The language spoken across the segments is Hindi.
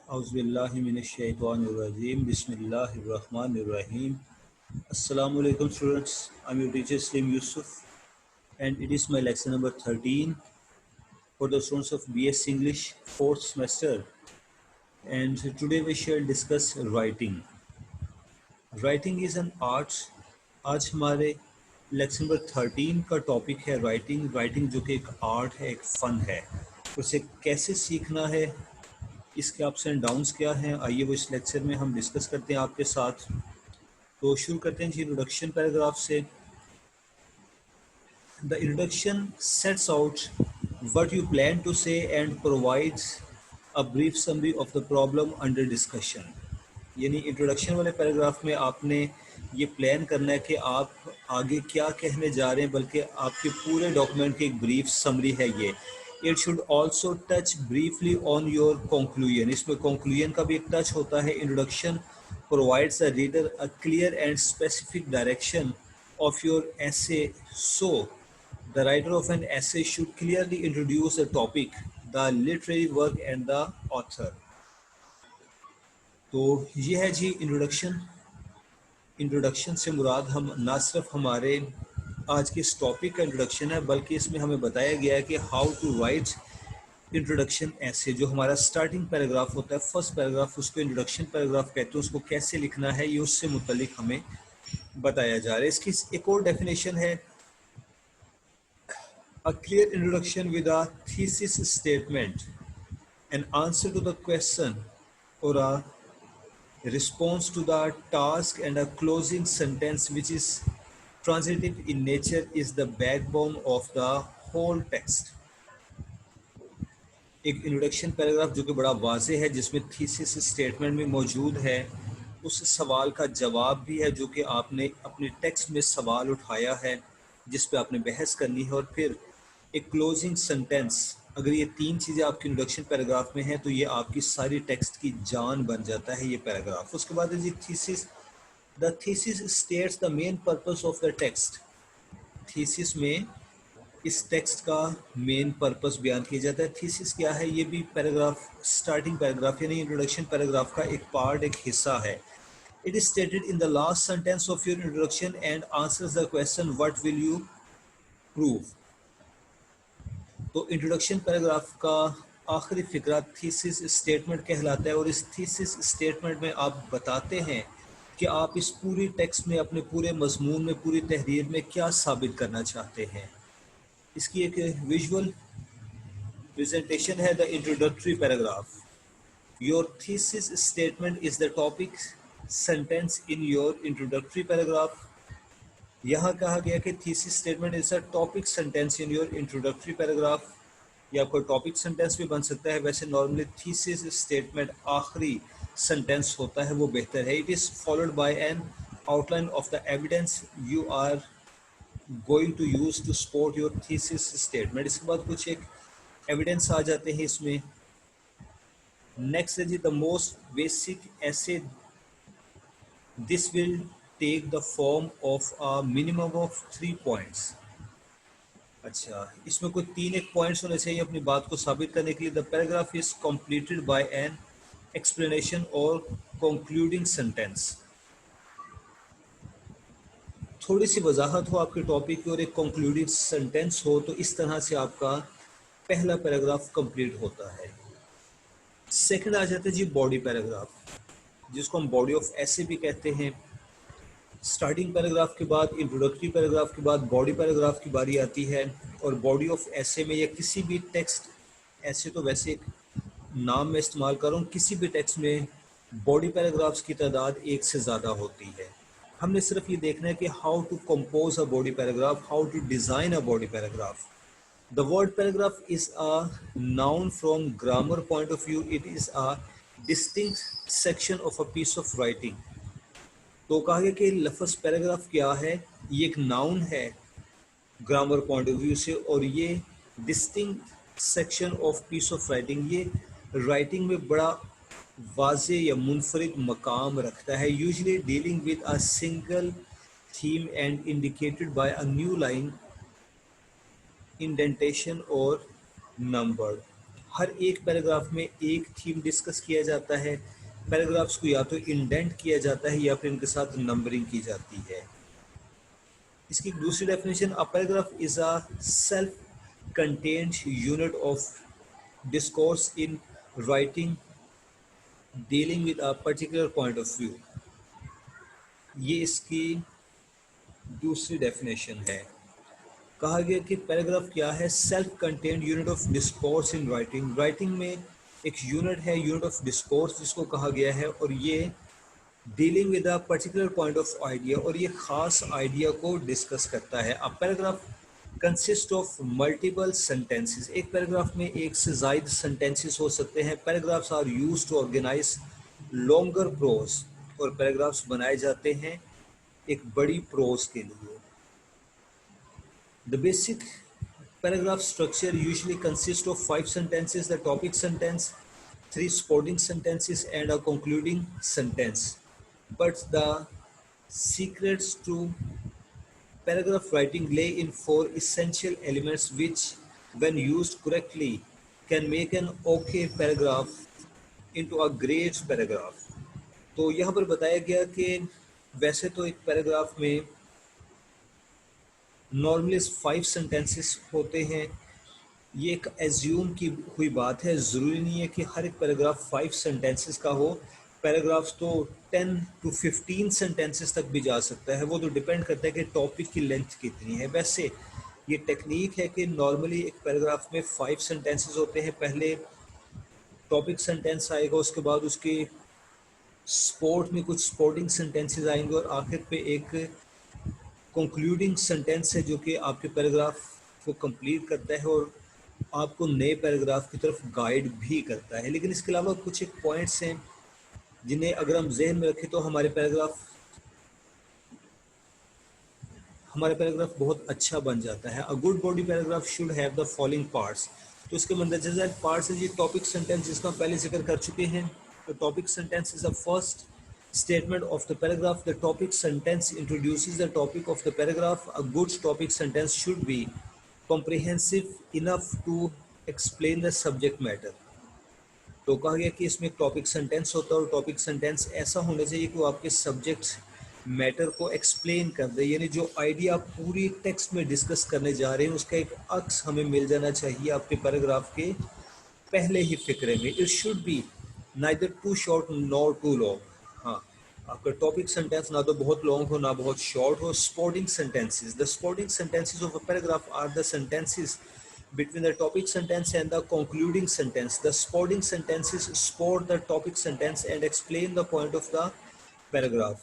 Auzubillahiminash-shaytanir-rajeem. Bismillahir-rahmanir-rahim. Assalamu alaikum students. I'm your teacher Slim Yusuf and it is my lecture number 13 for the students of BS English 4th semester. And today we shall discuss writing. Writing is an art. आज हमारे लेक्चर नंबर 13 का टॉपिक है राइटिंग। राइटिंग जो कि एक आर्ट है, एक फ़न है। उसे कैसे सीखना है, इसके अप्स एंड डाउन्स क्या हैं, आइए वो इस लेक्चर में हम डिस्कस करते हैं आपके साथ। तो शुरू करते हैं जी इंट्रोडक्शन पैराग्राफ से। The introduction sets out what you plan to say and provides a brief summary of the problem under discussion. यानी इंट्रोडक्शन वाले पैराग्राफ में आपने ये प्लान करना है कि आप आगे क्या कहने जा रहे हैं, बल्कि आपके पूरे डॉक्यूमेंट की एक ब्रीफ समरी है ये। It should also touch briefly on your conclusion. इसमें कंक्लूजन का भी एक टच होता है। Introduction provides the reader a clear and specific direction of your essay. So, the writer of an essay should clearly introduce the topic, the literary work and the author. तो ये है जी इंट्रोडक्शन। इंट्रोडक्शन से मुराद हम ना सिर्फ हमारे आज के इस टॉपिक का इंट्रोडक्शन है, बल्कि इसमें हमें बताया गया है कि हाउ टू राइट इंट्रोडक्शन ऐसे। जो हमारा स्टार्टिंग पैराग्राफ होता है, फर्स्ट पैराग्राफ, उसको इंट्रोडक्शन पैराग्राफ कहते हैं। उसको कैसे लिखना है ये उससे मुतल्लिक हमें बताया जा रहा है। इसकी एक और डेफिनेशन है, a clear introduction with a thesis statement, an answer to the question or a response to the task, and a closing sentence which is transitive in nature is the backbone of the whole text. एक इंट्रोडक्शन पैराग्राफ जो कि बड़ा वाज़ेह है, जिसमें थीसिस स्टेटमेंट भी मौजूद है, उस सवाल का जवाब भी है जो कि आपने अपने टेक्स्ट में सवाल उठाया है, जिस पे आपने बहस करनी है, और फिर एक क्लोजिंग सेंटेंस। अगर ये तीन चीज़ें आपकी इंट्रोडक्शन पैराग्राफ में हैं तो ये आपकी सारी टेक्स्ट की जान बन जाता है ये पैराग्राफ। उसके बाद है जी thesis. The thesis states the main purpose of the text. Thesis में इस टेक्स्ट का मेन पर्पस बयान किया जाता है। थीसिस क्या है, ये भी पैराग्राफ, स्टार्टिंग पैराग्राफ यानी इंट्रोडक्शन पैराग्राफ का एक पार्ट, एक हिस्सा है। It is stated in the last sentence of your introduction and answers the question what will you prove. तो इंट्रोडक्शन पैराग्राफ का आखिरी फिक्रा थीसिस स्टेटमेंट कहलाता है, और इस थीसिस स्टेटमेंट में आप बताते हैं कि आप इस पूरी टेक्स्ट में, अपने पूरे मजमून में, पूरी तहरीर में क्या साबित करना चाहते हैं। इसकी एक विजुअल प्रेजेंटेशन है, the introductory paragraph. Your thesis statement is the topic sentence in your introductory paragraph. यहाँ कहा गया कि thesis statement is a topic sentence in your introductory paragraph. या आपको टॉपिक सेंटेंस भी बन सकता है, वैसे नॉर्मली थीसिस स्टेटमेंट आखिरी सेंटेंस होता है, वो बेहतर है। It is followed by an outline of the evidence you are going to use to support your thesis statement. इसके बाद कुछ एक एविडेंस आ जाते हैं इसमें। Next is the most basic essay, this will take the form of a minimum of 3 points. अच्छा, इसमें कोई 3 एक पॉइंट्स होने चाहिए अपनी बात को साबित करने के लिए। The paragraph is completed by an explanation और कंक्लूडिंग सेंटेंस। थोड़ी सी वजाहत हो आपके टॉपिक की और एक कंक्लूडिंग सेंटेंस हो, तो इस तरह से आपका पहला पैराग्राफ कंप्लीट होता है। सेकंड आ जाता है जी बॉडी पैराग्राफ, जिसको हम बॉडी ऑफ ऐसे भी कहते हैं। स्टार्टिंग पैराग्राफ के बाद, इंट्रोडक्टरी पैराग्राफ के बाद बॉडी पैराग्राफ की बारी आती है। और बॉडी ऑफ ऐसे में, या किसी भी टेक्स्ट, ऐसे तो वैसे एक नाम में इस्तेमाल कर रहा हूँ, किसी भी टेक्स्ट में बॉडी पैराग्राफ्स की तादाद एक से ज़्यादा होती है। हमने सिर्फ ये देखना है कि how to compose a body paragraph, how to design a body paragraph. The word paragraph is a noun from grammar point of view. It is a distinct section of a piece of writing. तो कहा गया कि लफ्ज़ पैराग्राफ क्या है, ये एक नाउन है ग्रामर पॉइंट ऑफ व्यू से, और ये distinct section of peace of writing, ये राइटिंग में बड़ा वाज़े या मुनफरिद मकाम रखता है। Usually dealing with a single theme and indicated by a new line, indentation और नंबर। हर एक पैराग्राफ में एक थीम डिस्कस किया जाता है। पैराग्राफ्स को या तो इंडेंट किया जाता है या फिर इनके साथ नंबरिंग की जाती है। इसकी दूसरी definition, a paragraph is a self contained unit of discourse in writing dealing with a particular point of view. ये इसकी दूसरी डेफिनेशन है। कहा गया कि पैराग्राफ क्या है, self contained unit of discourse in writing. Writing में एक यूनिट है, यूनिट ऑफ डिस्कोर्स जिसको कहा गया है, और ये dealing with a particular point of idea, और ये खास आइडिया को डिस्कस करता है। अब paragraph consist of multiple sentences. एक पैराग्राफ में एक से ज़ायद सेंटेंसेस हो सकते हैं। Paragraphs are used to organise longer prose, और पैराग्राफ्स बनाए जाते हैं एक बड़ी प्रोज के लिए। The basic paragraph structure usually consists of 5 sentences, the topic sentence, 3 supporting sentences, and a concluding sentence. But the secrets to paragraph writing lay in 4 essential elements which, when used correctly, can make an okay paragraph into a great paragraph. तो यहाँ पर बताया गया कि वैसे तो एक पैराग्राफ में नॉर्मली 5 सेंटेंसेस होते हैं। ये एक एज्यूम की हुई बात है, ज़रूरी नहीं है कि हर एक पैराग्राफ 5 सेंटेंसेस का हो। पैराग्राफ्स तो 10 to 15 सेंटेंसेस तक भी जा सकता है, वो तो डिपेंड करता है कि टॉपिक की लेंथ कितनी है। वैसे ये टेक्निक है कि नॉर्मली एक पैराग्राफ में 5 सेंटेंसेस होते हैं। पहले टॉपिक सेंटेंस आएगा, उसके बाद उसके स्पोर्ट में कुछ स्पोर्टिंग सेंटेंसेस आएंगे, और आखिर पे एक कंक्लूडिंग सेंटेंस है जो कि आपके पैराग्राफ को कंप्लीट करता है और आपको नए पैराग्राफ की तरफ गाइड भी करता है। लेकिन इसके अलावा कुछ एक पॉइंट्स हैं जिन्हें अगर हम जहन में रखें तो हमारे पैराग्राफ बहुत अच्छा बन जाता है। A good body paragraph should have the following parts. तो इसके मंदरजा पार्ट्स है जी, टॉपिक सेंटेंस जिसका हम पहले जिक्र कर चुके हैं। तो topic sentence is a first statement of the paragraph. The topic sentence introduces the topic of the paragraph. A good topic sentence should be comprehensive enough to explain the subject matter. तो कहा गया कि इसमें टॉपिक सेंटेंस होता है, और टॉपिक सेंटेंस ऐसा होना चाहिए कि वो आपके सब्जेक्ट मैटर को एक्सप्लेन कर दे, यानी जो आइडिया आप पूरी टेक्स्ट में डिस्कस करने जा रहे हैं उसका एक अक्स हमें मिल जाना चाहिए आपके पैराग्राफ के पहले ही फिक्रे में। It should be neither too short nor too long. हाँ, आपका टॉपिक सेंटेंस ना तो बहुत लॉन्ग हो ना बहुत शॉर्ट हो। Sporting sentences, the sporting sentences of a paragraph are the sentences between the topic sentence and the concluding sentence. The supporting sentences support the topic sentence and explain the point of the paragraph.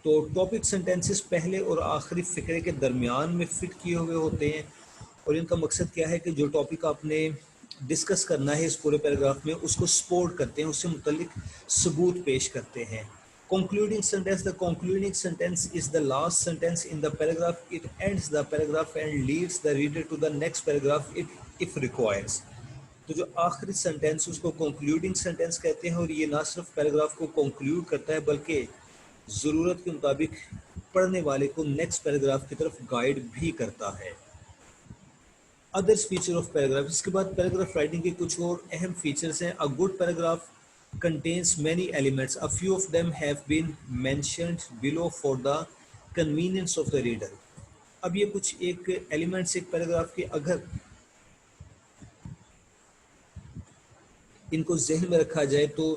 तो टॉपिक सेंटेंसेस पहले और आखिरी फिक्रे के दरमियान में फिट किए हुए होते हैं, और इनका मकसद क्या है कि जो टॉपिक आपने डिस्कस करना है इस पूरे पैराग्राफ में उसको सपोर्ट करते हैं, उससे मुतल्लिक सबूत पेश करते हैं। Concluding sentence, the concluding sentence is the last sentence in the paragraph. It ends the paragraph and leads the reader to the next paragraph if requires. तो जो आखिरी सेंटेंस उसको कंक्लूडिंग सेंटेंस कहते हैं, और ये ना सिर्फ पैराग्राफ को कंक्लूड करता है बल्कि ज़रूरत के मुताबिक पढ़ने वाले को नेक्स्ट पैराग्राफ की तरफ गाइड भी करता है। अदर्स फीचर ऑफ पैराग्राफ, इसके बाद पैराग्राफ राइटिंग के कुछ और अहम फीचर्स हैं। A good paragraph contains many elements. A few of them have been mentioned below for the convenience of the reader. अब ये कुछ एक एलिमेंट्स एक पैराग्राफ के, अगर इनको जहन में रखा जाए तो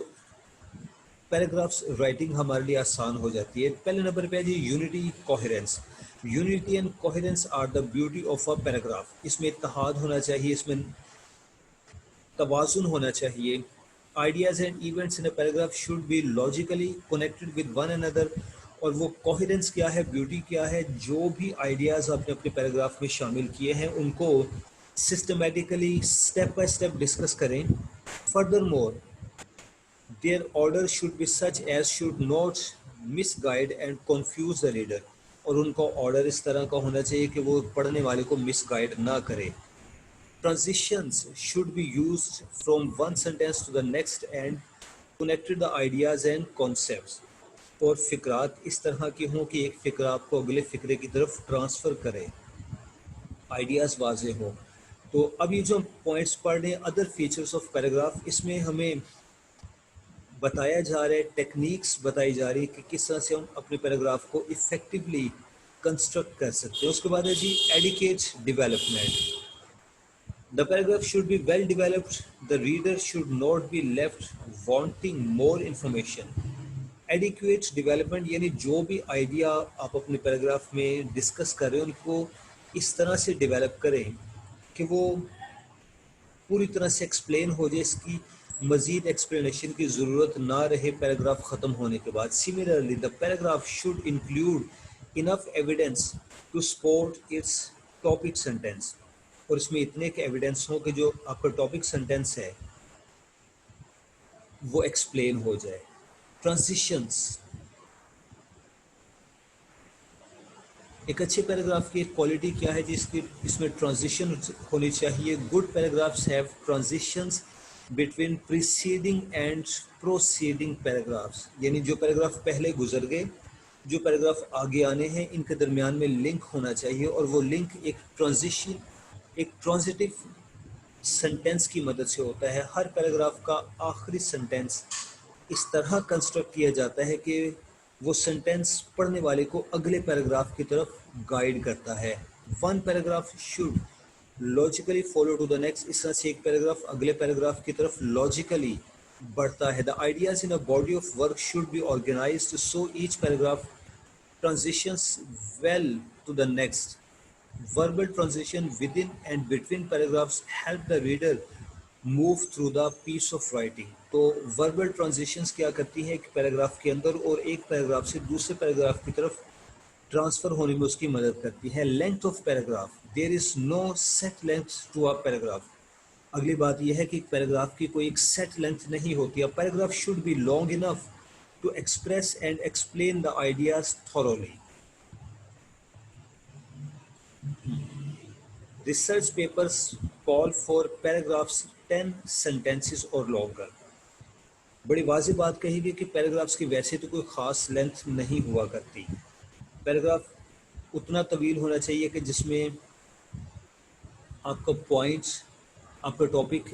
पैराग्राफ्स राइटिंग हमारे लिए आसान हो जाती है। पहले नंबर पे है जी unity coherence. Unity and coherence are the beauty of a paragraph. इसमें इत्तेहाद होना चाहिए, इसमें तवाज़ुन होना चाहिए। Ideas and events in a paragraph should be logically connected with one another. और वो कोहेरेंस क्या है, ब्यूटी क्या है, जो भी आइडियाज़ आपने अपने पैराग्राफ में शामिल किए हैं उनको systematically step by step discuss करें। Furthermore their order should be such as should not misguide and confuse the reader. और उनका ऑर्डर इस तरह का होना चाहिए कि वो पढ़ने वाले को मिसगाइड ना करे। Transitions should be used from one sentence to the next and connected the ideas and concepts. और फिक्रात इस तरह की हों कि एक फिक्रा आपको अगले फिक्रे की तरफ ट्रांसफ़र करे। आइडियाज़ वाजे हो। तो अब ये जो हम पॉइंट्स पढ़ रहे हैं, अदर फीचर्स ऑफ पैराग्राफ, इसमें हमें बताया जा रहा है, टेक्निक्स बताई जा रही है कि किस तरह से हम अपने पैराग्राफ को इफ़ेक्टिवली कंस्ट्रक्ट कर सकते हैं। उसके बाद है जी adequate development. The paragraph should be well developed. The reader should not be left wanting more information. Adequate development यानी जो भी आइडिया आप अपने पैराग्राफ में डिस्कस कर रहे हो उनको इस तरह से डेवलप करें कि वो पूरी तरह से एक्सप्लेन हो जाए, इसकी मजीद एक्सप्लेनेशन की ज़रूरत ना रहे पैराग्राफ ख़त्म होने के बाद। Similarly the paragraph should include enough evidence to support its topic sentence, और इसमें इतने के एविडेंस हो कि जो आपका टॉपिक सेंटेंस है वो एक्सप्लेन हो जाए। ट्रांजिशंस, एक अच्छे पैराग्राफ की एक क्वालिटी क्या है जिसकी इसमें ट्रांजिशन होनी चाहिए। Good paragraphs have transitions between preceding and proceeding paragraphs, यानी जो पैराग्राफ पहले गुजर गए, जो पैराग्राफ आगे आने हैं, इनके दरमियान में लिंक होना चाहिए, और वो लिंक एक ट्रांजिशन, एक ट्रांजिटिव सेंटेंस की मदद से होता है। हर पैराग्राफ का आखिरी सेंटेंस इस तरह कंस्ट्रक्ट किया जाता है कि वो सेंटेंस पढ़ने वाले को अगले पैराग्राफ की तरफ गाइड करता है। One paragraph should logically follow to the next, इस तरह से एक पैराग्राफ अगले पैराग्राफ की तरफ लॉजिकली बढ़ता है। The ideas in a body of work should be organised so each paragraph transitions well to the next. Verbal transition within and between paragraphs help the reader move through the piece of writing. तो verbal transitions क्या करती है कि पैराग्राफ के अंदर और एक पैराग्राफ से दूसरे पैराग्राफ की तरफ ट्रांसफ़र होने में उसकी मदद करती है। Length of paragraph, there is no set length to a paragraph. अगली बात यह है कि पैराग्राफ की कोई एक सेट लेंथ नहीं होती। A paragraph should be long enough to express and explain the ideas thoroughly. Research papers call for paragraphs 10 sentences or longer. बड़ी वाज़ेह बात कही गई कि पैराग्राफ्स की वैसे तो कोई ख़ास लेंथ नहीं हुआ करती। पैराग्राफ उतना तवील होना चाहिए कि जिसमें आपका पॉइंट्स, आपका टॉपिक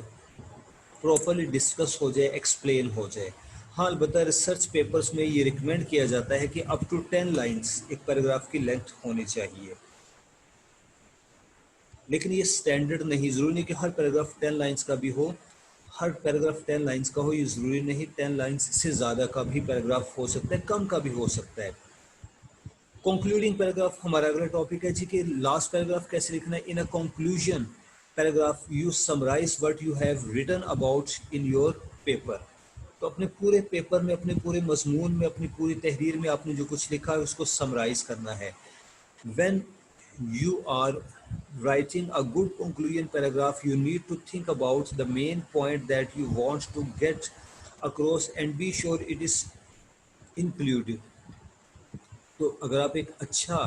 प्रॉपरली डिस्कस हो जाए, एक्सप्लेन हो जाए। हाँ, अलबत्ता रिसर्च पेपर्स में ये रिकमेंड किया जाता है कि अप टू 10 लाइंस एक पैराग्राफ की लेंथ होनी चाहिए, लेकिन ये स्टैंडर्ड नहीं, ज़रूरी नहीं कि हर पैराग्राफ 10 लाइंस का भी हो, हर पैराग्राफ 10 लाइंस का हो, ये ज़रूरी नहीं। 10 लाइंस से ज़्यादा का भी पैराग्राफ हो सकता है, कम का भी हो सकता है। कंक्लूडिंग पैराग्राफ हमारा अगला टॉपिक है जी कि लास्ट पैराग्राफ कैसे लिखना है। In a conclusion paragraph you summarise what you have written about in your paper. तो अपने पूरे पेपर में, अपने पूरे मजमून में, अपनी पूरी तहरीर में आपने जो कुछ लिखा है उसको समराइज करना है। When you are writing a good conclusion paragraph, you need to think about the main point that you want to get across and be sure it is inclusive. तो अगर आप एक अच्छा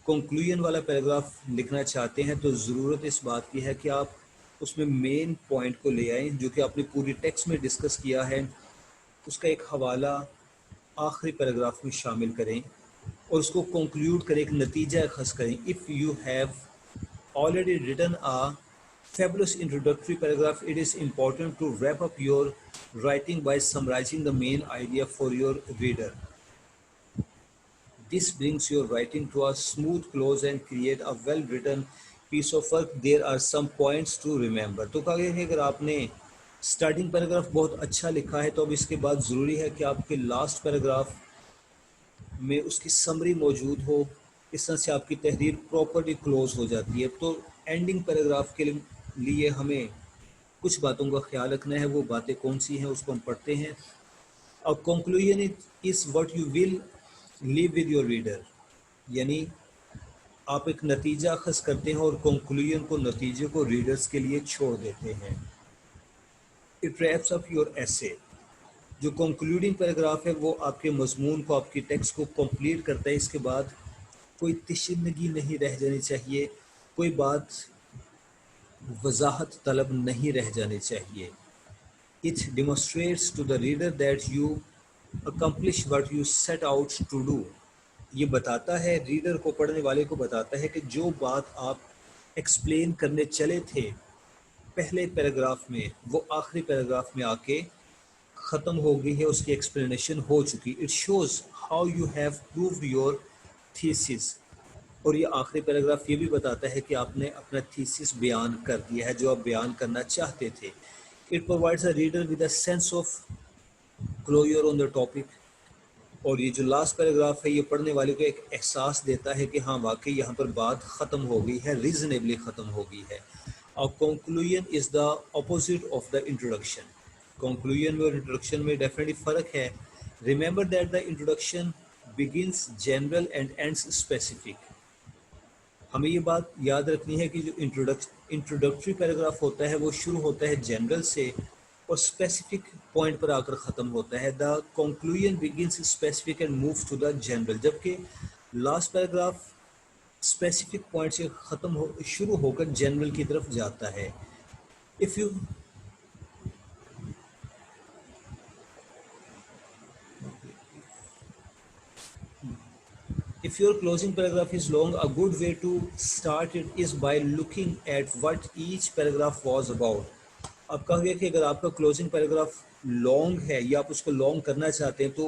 कंक्लूजन वाला पैराग्राफ लिखना चाहते हैं तो ज़रूरत इस बात की है कि आप उसमें मेन पॉइंट को ले आएँ जो कि आपने पूरी टेक्स्ट में डिस्कस किया है, उसका एक हवाला आखिरी पैराग्राफ में शामिल करें और उसको कंक्लूड करें, एक नतीजा अखज़ करें। If you have already written a fabulous introductory paragraph, it is important to wrap up your writing by summarizing the main idea for your reader. This brings your writing to a smooth close and create a well-written piece of work. There are some points to remember. तो कहा गया कि अगर आपने स्टार्टिंग पैराग्राफ बहुत अच्छा लिखा है तो अब इसके बाद ज़रूरी है कि आपके लास्ट पैराग्राफ में उसकी समरी मौजूद हो। इस तरह से आपकी तहरीर प्रॉपर्ली क्लोज हो जाती है। तो एंडिंग पैराग्राफ के लिए हमें कुछ बातों का ख्याल रखना है। वो बातें कौन सी हैं उसको हम पढ़ते हैं। और conclusion is what you will leave with your reader, यानी आप एक नतीजा अखज़ करते हैं और कंक्लूजन को, नतीजे को रीडर्स के लिए छोड़ देते हैं। इट रैप्स अप योर एसे। जो कंक्लूडिंग पैराग्राफ है वो आपके मजमून को, आपकी टेक्स्ट को कंप्लीट करता है। इसके बाद कोई तिशनगी नहीं रह जानी चाहिए, कोई बात वजाहत तलब नहीं रह जानी चाहिए। It demonstrates to the reader that you accomplish what you set out to do. ये बताता है, रीडर को, पढ़ने वाले को बताता है कि जो बात आप एक्सप्लेन करने चले थे पहले पैराग्राफ में, वो आखिरी पैराग्राफ में आके ख़त्म हो गई है, उसकी एक्सप्लेनेशन हो चुकी। It shows how you have proved your thesis. और ये आखिरी पैराग्राफ ये भी बताता है कि आपने अपना थीसिस बयान कर दिया है जो आप बयान करना चाहते थे। It provides a reader with a sense of closure on the topic. और ये जो लास्ट पैराग्राफ है ये पढ़ने वाले को एक एहसास देता है कि हाँ वाकई यहाँ पर बात ख़त्म हो गई है, रीजनेबली ख़त्म हो गई है। और conclusion is the opposite of the introduction. Conclusion में और इंट्रोडक्शन में डेफिनेटली फ़र्क है। Remember that the introduction begins general and ends specific. हमें ये बात याद रखनी है कि जो इंट्रोडक्टरी पैराग्राफ होता है वो शुरू होता है जनरल से और स्पेसिफिक पॉइंट पर आकर ख़त्म होता है। The conclusion begins specific and moves to the general, जबकि लास्ट पैराग्राफ स्पेसिफिक पॉइंट से शुरू होकर जनरल की तरफ जाता है। If you If your closing paragraph is long, a good way to start it is by looking at what each paragraph was about. अब कहा गया कि अगर आपका क्लोजिंग पैराग्राफ लॉन्ग है या आप उसको लॉन्ग करना चाहते हैं तो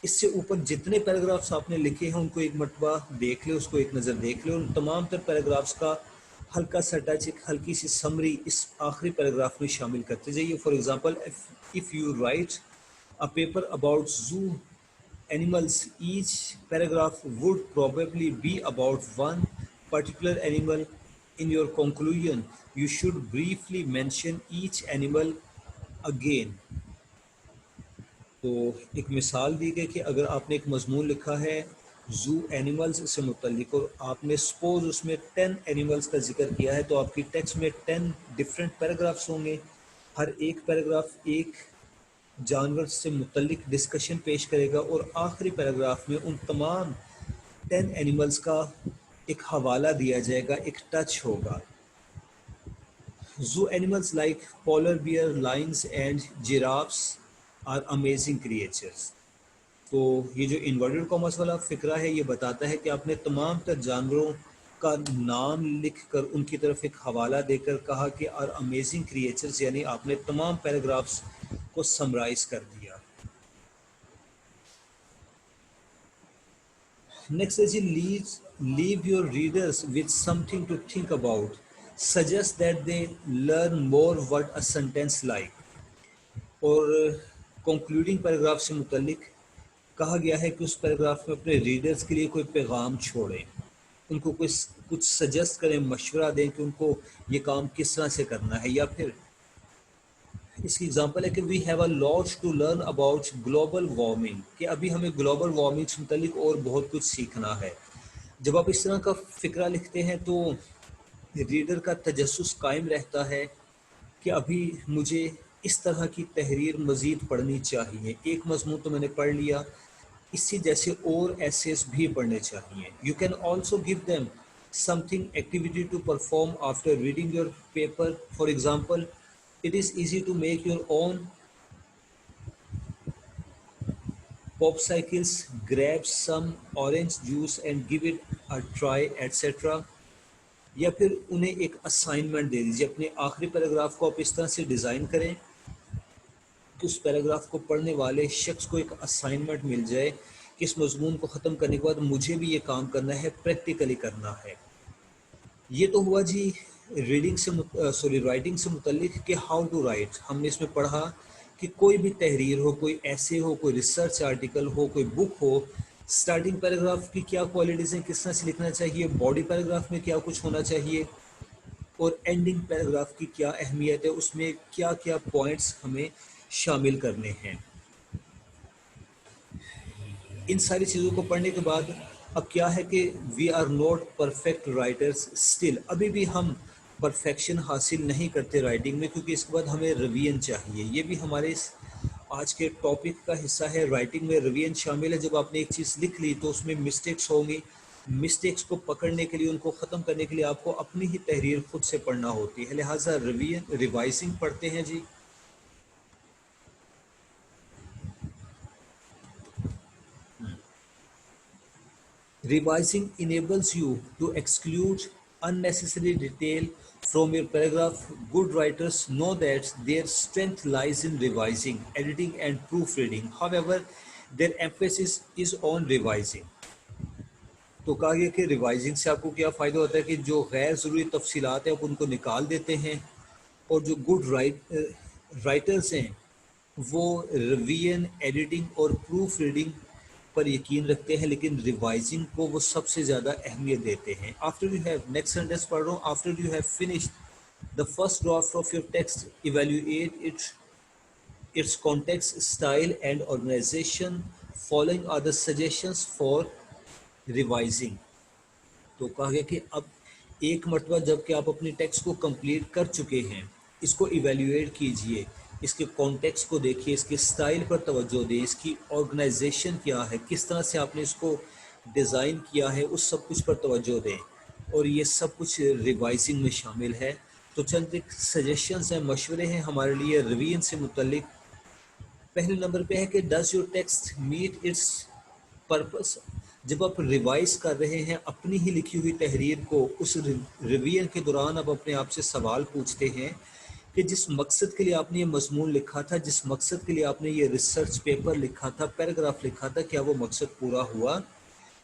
इससे ऊपर जितने पैराग्राफ्स आपने लिखे हैं उनको एक मरतबा देख ले, उसको एक नज़र देख ले। उन तमाम तर पैराग्राफ्स का हल्का सा टच, एक हल्की सी समरी इस आखिरी पैराग्राफ में शामिल करते जाइए। For example, if you right a paper about zoo animals, each paragraph would probably be about one particular animal. In your conclusion, you should briefly mention each animal again. तो एक मिसाल दी गई कि अगर आपने एक मजमून लिखा है जू एनिमल्स से मुतल्लिक और आपने सपोज उसमें 10 एनिमल्स का जिक्र किया है तो आपकी टेक्स्ट में 10 डिफरेंट पैराग्राफ्स होंगे। हर एक पैराग्राफ एक जानवर से मुतल्लिक डिस्कशन पेश करेगा और आखिरी पैराग्राफ में उन तमाम 10 एनिमल्स का एक हवाला दिया जाएगा, एक टच होगा। Zoo animals like polar bear, lions and giraffes are amazing creatures. तो ये जो इन्वर्टेड कॉमर्स वाला फिक्रा है ये बताता है कि आपने तमाम तर जानवरों का नाम लिख कर उनकी तरफ एक हवाला देकर कहा कि आर अमेजिंग क्रिएचर्स, यानी आपने तमाम पैराग्राफ्स को समराइज कर दिया। नेक्स्ट है जी, leave your readers with something to think about, suggest that they learn more what a sentence like. और कंक्लूडिंग पैराग्राफ से मुतल्लिक कहा गया है कि उस पैराग्राफ में अपने रीडर्स के लिए कोई पैगाम छोड़ें, उनको कुछ सजेस्ट करें, मशवरा दें कि उनको ये काम किस तरह से करना है। या फिर इसकी एग्जांपल है कि we have a lot to learn about global warming, कि अभी हमें ग्लोबल वार्मिंग से मुतल्लिक और बहुत कुछ सीखना है। जब आप इस तरह का फ़िक्रा लिखते हैं तो रीडर का तजस्सुस कायम रहता है कि अभी मुझे इस तरह की तहरीर मज़ीद पढ़नी चाहिए। एक मज़मून तो मैंने पढ़ लिया, इसी जैसे और एसेस भी पढ़ने चाहिए। You can also give them something activity to perform after reading your paper. For example, it is easy to make your own popsicles, grab some orange juice and give it a try, etc. या फिर उन्हें एक असाइनमेंट दे दीजिए, अपने आखिरी पैराग्राफ को आप इस तरह से डिज़ाइन करें कि उस पैराग्राफ को पढ़ने वाले शख्स को एक असाइनमेंट मिल जाए कि इस मजमून को ख़त्म करने के बाद मुझे भी ये काम करना है, प्रैक्टिकली करना है। ये तो हुआ जी राइटिंग से मुतल्लिक कि हाउ टू राइट। हमने इसमें पढ़ा कि कोई भी तहरीर हो, कोई ऐसे हो, कोई रिसर्च आर्टिकल हो, कोई बुक हो, स्टार्टिंग पैराग्राफ की क्या क्वालिटीज़ हैं, किस तरह से लिखना चाहिए, बॉडी पैराग्राफ में क्या कुछ होना चाहिए और एंडिंग पैराग्राफ की क्या अहमियत है, उसमें क्या क्या पॉइंट्स हमें शामिल करने हैं। इन सारी चीज़ों को पढ़ने के बाद अब क्या है कि we are not perfect writers still, अभी भी हम परफेक्शन हासिल नहीं करते राइटिंग में, क्योंकि इसके बाद हमें रिवीजन चाहिए। ये भी हमारे इस आज के टॉपिक का हिस्सा है। राइटिंग में रिवीजन शामिल है। जब आपने एक चीज़ लिख ली तो उसमें मिस्टेक्स होंगी, मिस्टेक्स को पकड़ने के लिए, उनको ख़त्म करने के लिए आपको अपनी ही तहरीर खुद से पढ़ना होती है। लिहाजा रिवाइजिंग पढ़ते हैं जी। Revising enables you to exclude unnecessary detail from your paragraph. Good writers know that their strength lies in revising, editing and proofreading. However, their emphasis is on revising. तो कहा गया कि रिवाइजिंग से आपको क्या फ़ायदा होता है कि जो गैर ज़रूरी तफसीलात हैं आप उनको निकाल देते हैं, और जो गुड राइटर्स हैं वो रिवीजन, एडिटिंग और प्रूफ रीडिंग पर यकीन रखते हैं, लेकिन रिवाइजिंग को वो सबसे ज़्यादा अहमियत देते हैं. After you have, next sentence पढ़ रहा हूँ, after you have finished the first draft of your text, evaluate its context, style and organization. Following are the suggestions for revising. तो कहा गया कि अब एक मरतबा जब कि आप अपनी टेक्स्ट को कंप्लीट कर चुके हैं, इसको इवेल्युएट कीजिए, इसके कॉन्टेक्स्ट को देखिए, इसके स्टाइल पर तवज्जो दें, इसकी ऑर्गेनाइजेशन क्या है, किस तरह से आपने इसको डिज़ाइन किया है, उस सब कुछ पर तवज्जो दें, और ये सब कुछ रिवाइजिंग में शामिल है. तो चंद एक सजेशंस हैं, मशवरे हैं हमारे लिए रिवीजन से मुतल्लिक. पहले नंबर पे है कि does your text meet its purpose. जब आप रिवाइज कर रहे हैं अपनी ही लिखी हुई तहरीर को, उस रिवीजन के दौरान आप अपने आप से सवाल पूछते हैं कि जिस मकसद के लिए आपने ये मजमून लिखा था, जिस मकसद के लिए आपने ये रिसर्च पेपर लिखा था, पैराग्राफ लिखा था, क्या वो मकसद पूरा हुआ?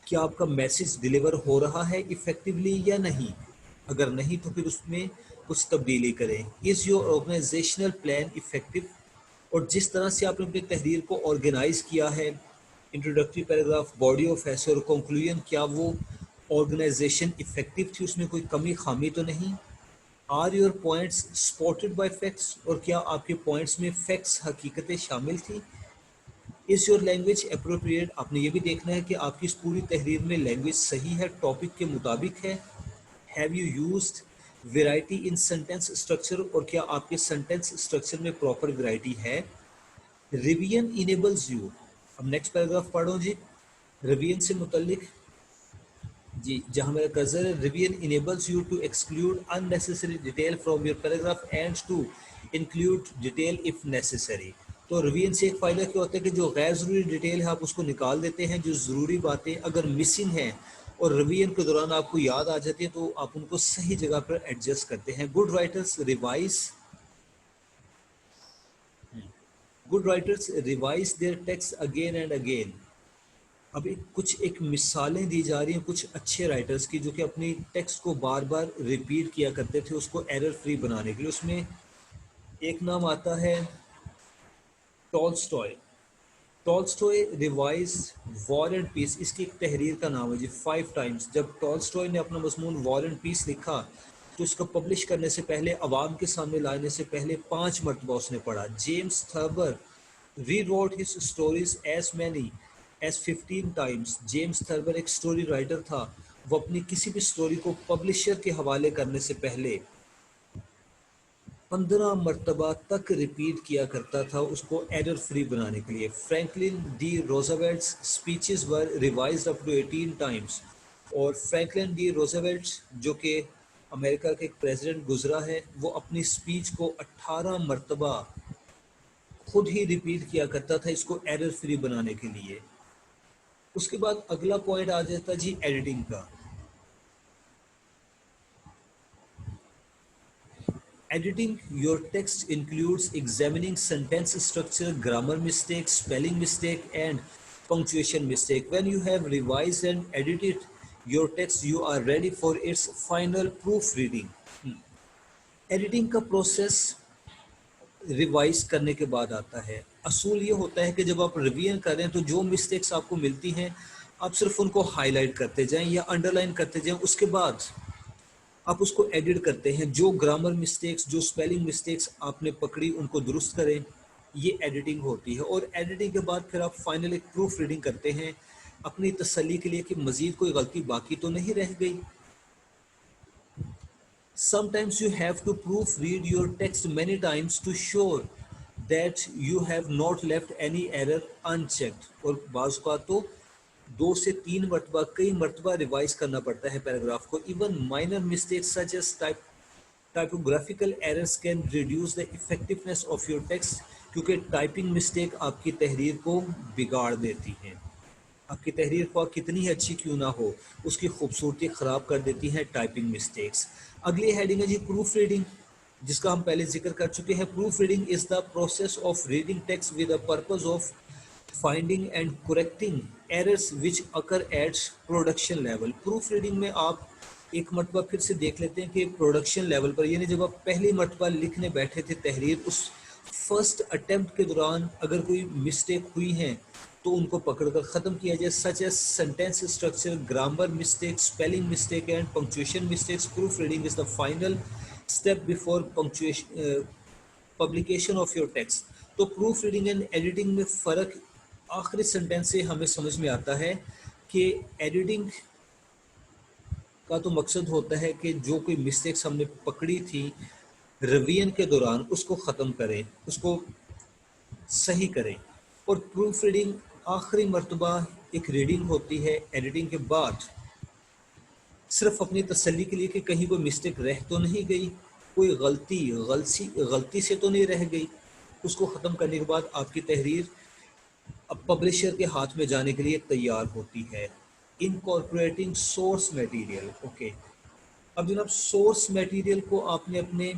क्या आपका मैसेज डिलीवर हो रहा है इफ़ेक्टिवली या नहीं? अगर नहीं तो फिर उसमें कुछ तब्दीली करें. Is your organisational plan effective. और जिस तरह से आपने अपनी तहरीर को ऑर्गेनाइज किया है, इंट्रोडक्टरी पैराग्राफ, बॉडी ऑफ ऐसे और कंक्लूजन, क्या वो ऑर्गेनाइजेशन इफेक्टिव थी, उसमें कोई कमी खामी तो नहीं? Are your points spotted by facts. और क्या आपके पॉइंट्स में फैक्ट्स, हकीकतें शामिल थी? Is your language appropriate. आपने ये भी देखना है कि आपकी इस पूरी तहरीर में लैंग्वेज सही है, टॉपिक के मुताबिक है. Have you used variety in sentence structure. और क्या आपके सेंटेंस स्ट्रक्चर में प्रॉपर वेराइटी है? Revision enables you. अब नेक्स्ट पैराग्राफ पढ़ो जी, रिवीजन से मुतल्लिक जी, जहाँ मेरा कर्सर है. Revision enables you to exclude unnecessary detail from your paragraph and to include detail if necessary. तो रिवीजन से एक फ़ायदा क्या होता है कि जो गैर ज़रूरी डिटेल है आप उसको निकाल देते हैं. जो ज़रूरी बातें अगर मिसिंग हैं और रिवीजन के दौरान आपको याद आ जाती है, तो आप उनको सही जगह पर एडजस्ट करते हैं. Good writers revise their text again and again. अब कुछ एक मिसालें दी जा रही हैं कुछ अच्छे राइटर्स की, जो कि अपनी टेक्स्ट को बार बार रिपीट किया करते थे उसको एरर फ्री बनाने के लिए. उसमें एक नाम आता है Tolstoy. Tolstoy revise War and Peace, इसकी एक तहरीर का नाम है जी, 5 टाइम्स. जब टॉल्स्टॉय ने अपना मजमून वॉर एंड पीस लिखा, तो इसको पब्लिश करने से पहले, अवाम के सामने लाने से पहले 5 मरतबा उसने पढ़ा. James Thurber rewrote his stories as many as 15 times. James Thurber एक स्टोरी राइटर था. वो अपनी किसी भी स्टोरी को पब्लिशर के हवाले करने से पहले 15 मरतबा तक रिपीट किया करता था उसको एरर फ्री बनाने के लिए. Franklin D Roosevelt's speeches were revised up to 18 times. और फ्रैंकलिन डी रोजावेल्ट, जो कि अमेरिका के एक प्रेसिडेंट गुजरा है, वो अपनी स्पीच को 18 मरतबा खुद ही रिपीट किया करता था इसको एरर फ्री बनाने के लिए. उसके बाद अगला पॉइंट आ जाता जी एडिटिंग का. Editing your text includes examining sentence structure, grammar mistakes, spelling mistake and punctuation mistake. When you have revised and edited your text, you are ready for its final proofreading. Editing का प्रोसेस रिवाइज करने के बाद आता है. असूल ये होता है कि जब आप रिवीजन कर रहे हैं तो जो मिस्टेक्स आपको मिलती हैं आप सिर्फ उनको हाईलाइट करते जाएं या अंडरलाइन करते जाएं. उसके बाद आप उसको एडिट करते हैं. जो ग्रामर मिस्टेक्स, जो स्पेलिंग मिस्टेक्स आपने पकड़ी उनको दुरुस्त करें. ये एडिटिंग होती है. और एडिटिंग के बाद फिर आप फाइनल एक प्रूफ रीडिंग करते हैं अपनी तसल्ली के लिए कि मज़ीद कोई गलती बाकी तो नहीं रह गई. Sometimes you have to proofread your text many times to show that you have not left any error unchecked. और बाज़ का तो 2 से 3 मरतबा, कई मरतबा रिवाइज करना पड़ता है पैराग्राफ को. Even minor mistakes such as typographical errors can reduce the effectiveness of your text. क्योंकि टाइपिंग मिस्टेक आपकी तहरीर को बिगाड़ देती हैं. आपकी तहरीर ख्वाह कितनी ही अच्छी क्यों ना हो, उसकी खूबसूरती ख़राब कर देती हैं टाइपिंग मिस्टेक्स। अगली हेडिंग है जी प्रूफ रीडिंग, जिसका हम पहले जिक्र कर चुके हैं। Proof reading is the process of reading text with the purpose of finding and correcting errors which occur at production level. Proof reading में आप एक मरतबा फिर से देख लेते हैं कि प्रोडक्शन लेवल पर, यानी जब आप पहली मरतबा लिखने बैठे थे तहरीर, उस फर्स्ट अटेम्प्ट के दौरान अगर कोई मिस्टेक हुई है तो उनको पकड़कर ख़त्म किया जाए, such as sentence structure, grammar mistake, spelling mistake and punctuation mistakes. Proof reading is the final step before punctuation publication of your text. तो प्रूफ रीडिंग एंड एडिटिंग में फ़र्क आखिरी सेंटेंस से हमें समझ में आता है कि एडिटिंग का तो मकसद होता है कि जो कोई मिस्टेक्स हमने पकड़ी थी रिवीजन के दौरान उसको ख़त्म करें, उसको सही करें। और प्रूफ रीडिंग आखिरी मर्तबा एक रीडिंग होती है एडिटिंग के बाद, सिर्फ अपनी तसल्ली के लिए कि कहीं कोई मिस्टेक रह तो नहीं गई, कोई गलती से तो नहीं रह गई। उसको ख़त्म करने के बाद आपकी तहरीर अब पब्लिशर के हाथ में जाने के लिए तैयार होती है। Incorporating source material, okay. अब जनाब सोर्स मटेरियल को आपने अपने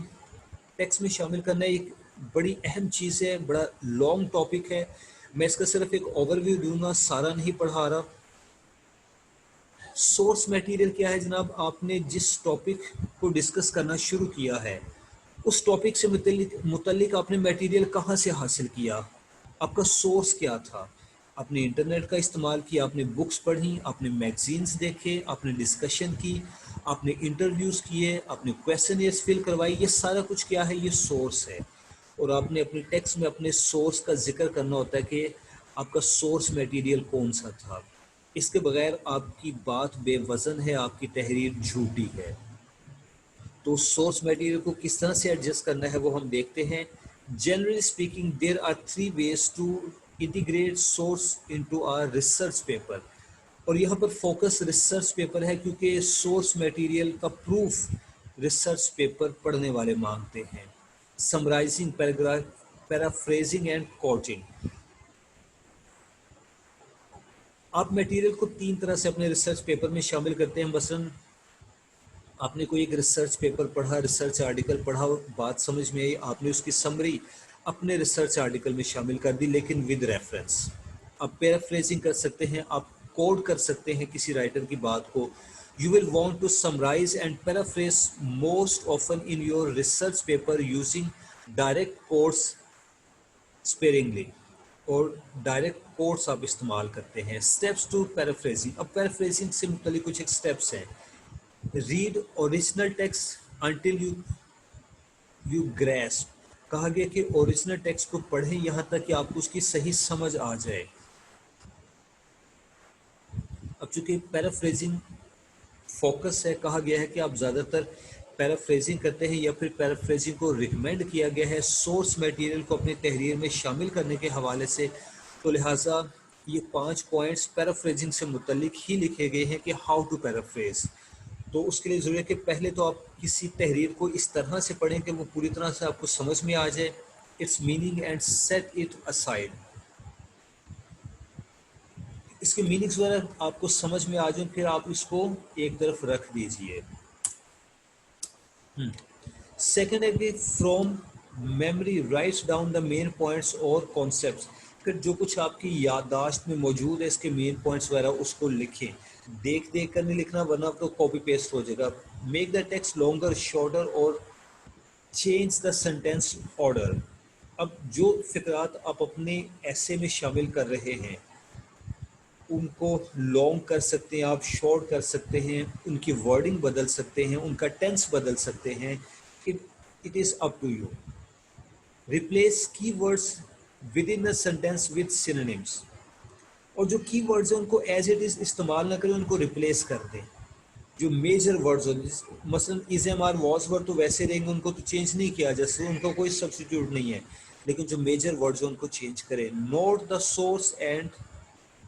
टेक्स्ट में शामिल करना एक बड़ी अहम चीज़ है, बड़ा लॉन्ग टॉपिक है। मैं इसका सिर्फ एक ओवरव्यू दूंगा, सारा नहीं पढ़ा रहा। सोर्स मटेरियल क्या है जनाब? आपने जिस टॉपिक को डिस्कस करना शुरू किया है उस टॉपिक से मुतल्लिक आपने मटेरियल कहाँ से हासिल किया, आपका सोर्स क्या था? आपने इंटरनेट का इस्तेमाल किया, आपने बुक्स पढ़ी, आपने मैगजीन्स देखे, आपने डिस्कशन की, आपने इंटरव्यूज़ किए, आपने क्वेश्चनियर्स फिल करवाई। ये सारा कुछ क्या है? ये सोर्स है। और आपने अपने टेक्स्ट में अपने सोर्स का जिक्र करना होता है कि आपका सोर्स मटेरियल कौन सा था। इसके बगैर आपकी बात बेवज़न है, आपकी तहरीर झूठी है। तो सोर्स मटेरियल को किस तरह से एडजस्ट करना है वो हम देखते हैं। Generally speaking there are 3 ways to integrate source into our research paper. और यहाँ पर फोकस रिसर्च पेपर है क्योंकि सोर्स मटेरियल का प्रूफ रिसर्च पेपर पढ़ने वाले मांगते हैं। Summarising paragraph, paraphrasing and quoting. आप मटेरियल को 3 तरह से अपने रिसर्च पेपर में शामिल करते हैं। मसलन आपने कोई एक रिसर्च पेपर पढ़ा, रिसर्च आर्टिकल पढ़ा, बात समझ में आई, आपने उसकी समरी अपने रिसर्च आर्टिकल में शामिल कर दी, लेकिन विद रेफरेंस। आप पैराफ्रेजिंग कर सकते हैं, आप कोड कर सकते हैं किसी राइटर की बात को। You will want to summarise and paraphrase most often in your research paper using direct quotes sparingly, और डायरेक्ट कोट्स आप इस्तेमाल करते हैं। Steps to paraphrasing. अब पैराफ्रेजिंग से मुतालिक कुछ एक स्टेप्स हैं। Read original text until you grasp. कहा गया कि ओरिजिनल टेक्स्ट को पढ़ें यहाँ तक कि आपको उसकी सही समझ आ जाए। अब चूंकि पैराफ्रेजिंग फोकस है, कहा गया है कि आप ज़्यादातर पैराफ्रेजिंग करते हैं या फिर पैराफ्रेजिंग को रिकमेंड किया गया है सोर्स मटेरियल को अपनी तहरीर में शामिल करने के हवाले से। तो लिहाजा ये 5 पॉइंट्स पैराफ्रेजिंग से मुतल्लिक ही लिखे गए हैं कि हाउ टू पैराफ्रेज। तो उसके लिए ज़रूरी है कि पहले तो आप किसी तहरीर को इस तरह से पढ़ें कि वो पूरी तरह से आपको समझ में आ जाए, it's meaning, and set it aside. इसके मीनिंग्स वगैरह आपको समझ में आ जाए, फिर आप इसको एक तरफ रख दीजिए। सेकेंड है कि from memory rights down the main points और कॉन्सेप्ट्स। फिर जो कुछ आपकी याददाश्त में मौजूद है इसके मेन पॉइंट्स वगैरह उसको लिखें। देख देख कर नहीं लिखना वरना तो कॉपी पेस्ट हो जाएगा। Make the text longer, shorter और चेंज द सेंटेंस ऑर्डर। अब जो फिक्रात आप अपने ऐसे में शामिल कर रहे हैं उनको लॉन्ग कर सकते हैं, आप शॉर्ट कर सकते हैं, उनकी वर्डिंग बदल सकते हैं, उनका टेंस बदल सकते हैं। It is up to you. Replace key words within the sentence with synonyms. और जो की वर्ड्स हैं उनको एज इट इज़ इस्तेमाल ना करें, उनको रिप्लेस कर दें। जो मेजर वर्ड्स हो मसलन is am are was word तो वैसे रहेंगे, उनको तो चेंज नहीं किया जा सकता, उनका कोई सब्सिट्यूट नहीं है। लेकिन जो मेजर वर्ड्स हैं उनको चेंज करें। Note the source and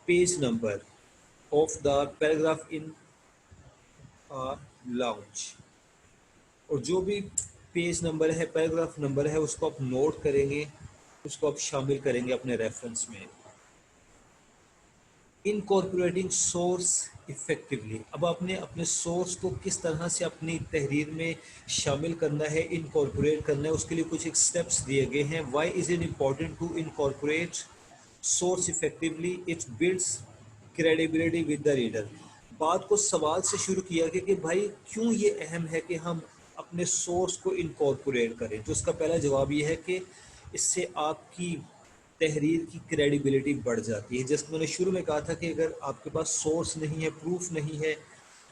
page number of the paragraph in lounge. और जो भी पेज नंबर है, पैराग्राफ नंबर है, उसको आप नोट करेंगे, उसको आप शामिल करेंगे अपने रेफरेंस में। Incorporating source effectively. अब आपने अपने सोर्स को किस तरह से अपनी तहरीर में शामिल करना है, इनकॉर्पोरेट करना है, उसके लिए कुछ एक स्टेप्स दिए गए हैं। Why is it important to incorporate source effectively? It builds credibility with the reader. बात को सवाल से शुरू किया गया कि भाई क्यों ये अहम है कि हम अपने सोर्स को इनकॉर्पोरेट करें। तो उसका पहला जवाब ये है कि इससे आपकी तहरीर की क्रेडिबिलिटी बढ़ जाती है। जैसे मैंने शुरू में कहा था कि अगर आपके पास सोर्स नहीं है, प्रूफ नहीं है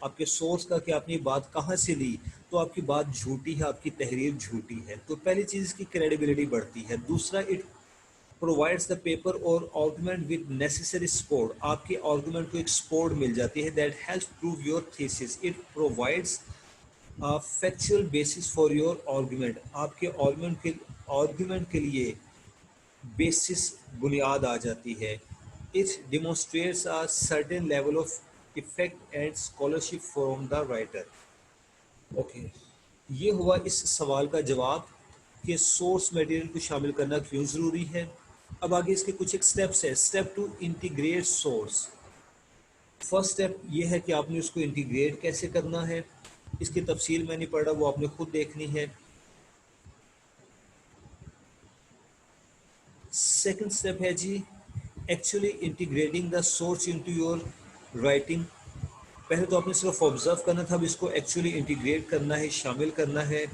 आपके सोर्स का कि आपने ये बात कहाँ से ली, तो आपकी बात झूठी है, आपकी तहरीर झूठी है। तो पहली चीज़ इसकी क्रेडिबिलिटी बढ़ती है। दूसरा, इट प्रोवाइड्स द पेपर और आर्गुमेंट विद नेसेसरी सपोर्ट। आपके आर्गुमेंट को एक सपोर्ट मिल जाती है that helps prove your thesis. It provides factual basis for your argument. आपके आर्गुमेंट के लिए बेसिस, बुनियाद आ जाती है। It demonstrates a certain level of effect and scholarship from the writer. Okay, ये हुआ इस सवाल का जवाब कि सोर्स मटेरियल को शामिल करना क्यों ज़रूरी है। अब आगे इसके कुछ एक स्टेप्स है। Step two, integrate source. First step ये है कि आपने उसको इंटीग्रेट कैसे करना है। इसकी तफसील मैं नहीं पढ़ रहा, वो आपने खुद देखनी है। सेकंड स्टेप है जी, actually integrating the source into your writing. पहले तो आपने सिर्फ ऑब्जर्व करना था, अब इसको एक्चुअली इंटीग्रेट करना है, शामिल करना है।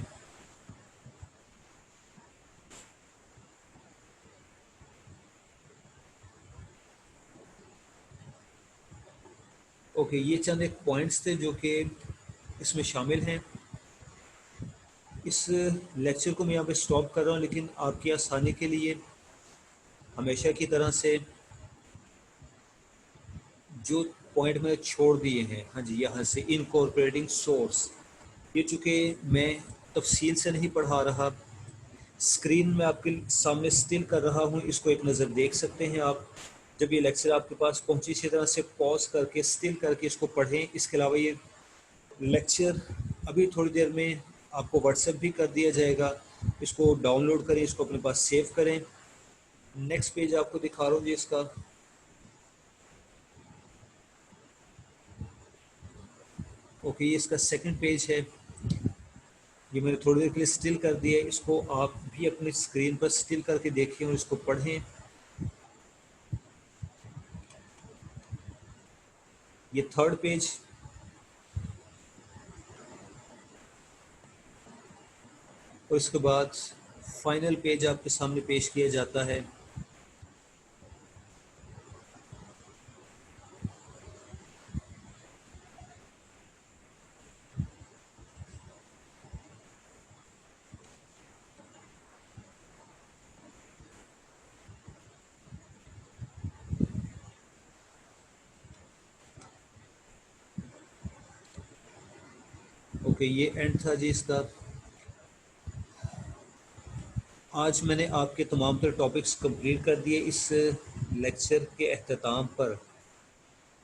ओके, ये चंद एक पॉइंट्स थे जो कि इसमें शामिल हैं। इस लेक्चर को मैं यहाँ पे स्टॉप कर रहा हूँ, लेकिन आपकी आसानी के लिए हमेशा की तरह से जो पॉइंट मैंने छोड़ दिए हैं, हाँ जी, यहाँ से इनकॉर्पोरेटिंग सोर्स, ये चूँकि मैं तफसील से नहीं पढ़ा रहा, स्क्रीन में आपके सामने स्टिल कर रहा हूँ, इसको एक नज़र देख सकते हैं आप। जब ये लेक्चर आपके पास पहुँचे, इसी तरह से पॉज करके स्टिल करके इसको पढ़ें। इसके अलावा ये लेक्चर अभी थोड़ी देर में आपको व्हाट्सएप भी कर दिया जाएगा। इसको डाउनलोड करें, इसको अपने पास सेव करें। नेक्स्ट पेज आपको दिखा रहा हूँ जी इसका। ओके, ये इसका सेकंड पेज है। ये मैंने थोड़ी देर के लिए स्टिल कर दिया है, इसको आप भी अपनी स्क्रीन पर स्टिल करके देखें और इसको पढ़ें। ये थर्ड पेज, और इसके बाद फाइनल पेज आपके सामने पेश किया जाता है। ओके, ये एंड था जी इसका। आज मैंने आपके तमाम तर टॉपिक्स कंप्लीट कर दिए। इस लेक्चर के अख्ताम पर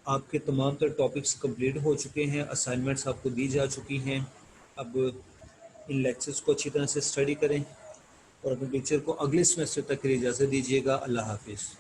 आपके तमाम तर टॉपिक्स कंप्लीट हो चुके हैं, असाइनमेंट्स आपको दी जा चुकी हैं। अब इन लेक्चर्स को अच्छी तरह से स्टडी करें और अपने टीचर को अगले सेमेस्टर तक के लिए इजाज़त दीजिएगा। अल्लाह हाफिज़।